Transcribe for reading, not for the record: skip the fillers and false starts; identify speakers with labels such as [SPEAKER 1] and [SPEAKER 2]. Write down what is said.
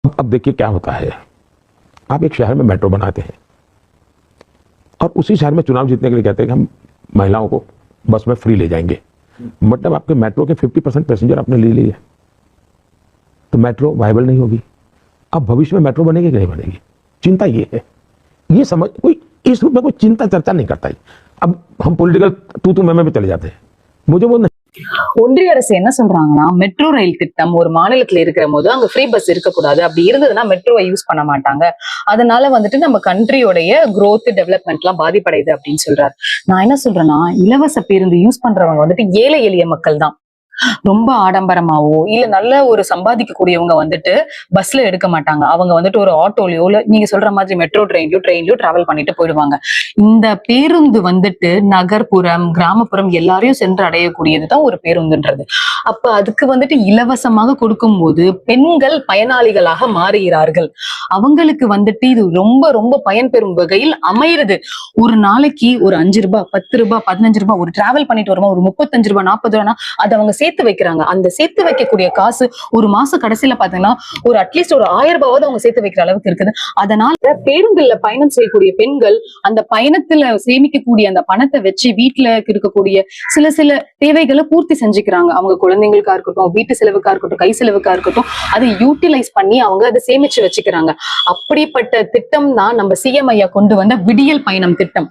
[SPEAKER 1] अब देखिए क्या होता है, आप एक शहर में मेट्रो बनाते हैं और उसी शहर में चुनाव जीतने के लिए कहते हैं कि हम महिलाओं को बस में फ्री ले जाएंगे। मतलब आपके मेट्रो के 50% पैसेंजर आपने ले लिए, तो मेट्रो वायबल नहीं होगी। अब भविष्य में मेट्रो बनेगी कि नहीं बनेगी, चिंता ये है। ये समझ कोई इस रूप में कोई चिंता चर्चा नहीं करता है। अब हम पॉलिटिकल तू मैं भी चले जाते हैं, मुझे वो नहीं।
[SPEAKER 2] ஒன்றிய அரசு என்ன சொல்றாங்கன்னா, மெட்ரோ ரயில் திட்டம் ஒரு மாநிலத்துல இருக்கிற போது அங்க ஃப்ரீ பஸ் இருக்கக்கூடாது, அப்படி இருந்ததுன்னா மெட்ரோவை யூஸ் பண்ண மாட்டாங்க, அதனால வந்துட்டு நம்ம கண்ட்ரியோடைய growth டெவலப்மெண்ட் எல்லாம் பாதிப்படையுது அப்படின்னு சொல்றாரு. நான் என்ன சொல்றேன்னா, இலவச பேருந்து யூஸ் பண்றவங்க வந்துட்டு ஏழை எளிய மக்கள் தான். ரொம்ப ஆடம்பரமாவோ இல்ல நல்ல ஒரு சம்பாதிக்கக்கூடியவங்க வந்துட்டு பஸ்ல எடுக்க மாட்டாங்க. அவங்க வந்துட்டு ஒரு ஆட்டோலயோ இல்ல நீங்க சொல்ற மாதிரி மெட்ரோ ட்ரெயின்லயோ டிராவல் பண்ணிட்டு போயிடுவாங்க. இந்த பேருந்து வந்துட்டு நகர்ப்புறம் கிராமப்புறம் எல்லாரையும் சென்று அடையக்கூடியதுதான் ஒரு பேருந்துன்றது. அப்ப அதுக்கு வந்துட்டு இலவசமாக கொடுக்கும் போது பெண்கள் பயனாளிகளாக மாறுகிறார்கள். அவங்களுக்கு வந்துட்டு இது ரொம்ப ரொம்ப பயன்பெறும் வகையில் அமைகிறது. ஒரு நாளைக்கு ஒரு 5 ரூபாய் 10 ரூபாய் 15 ரூபாய் ஒரு டிராவல் பண்ணிட்டு வருமா ஒரு 35 ரூபாய் 40 ரூபாய்னா அதை அவங்க சேர்த்து வைக்கிறாங்க. அந்த சேர்த்து வைக்கக்கூடிய காசு ஒரு மாச கடைசியில பாத்தீங்கன்னா ஒரு அட்லீஸ்ட் ஒரு 1000 ரூபாவது அவங்க சேர்த்து வைக்கிற அளவுக்கு இருக்குது. அதனால பேருந்துல பயணம் செய்யக்கூடிய பெண்கள் அந்த பயணத்துல சேமிக்கக்கூடிய அந்த பணத்தை வச்சு வீட்டுல இருக்கக்கூடிய சில தேவைகளை பூர்த்தி செஞ்சுக்கிறாங்க. அவங்க குழந்தைங்களுக்கா இருக்கட்டும், வீட்டு செலவுக்கா இருக்கட்டும், கை செலவுக்கா இருக்கட்டும், அதை யூட்டிலைஸ் பண்ணி அவங்க அதை சேமிச்சு வச்சுக்கிறாங்க. அப்படிப்பட்ட திட்டம் தான் நம்ம சிஎம் ஐயா கொண்டு வந்த விடியல் பயணம் திட்டம்.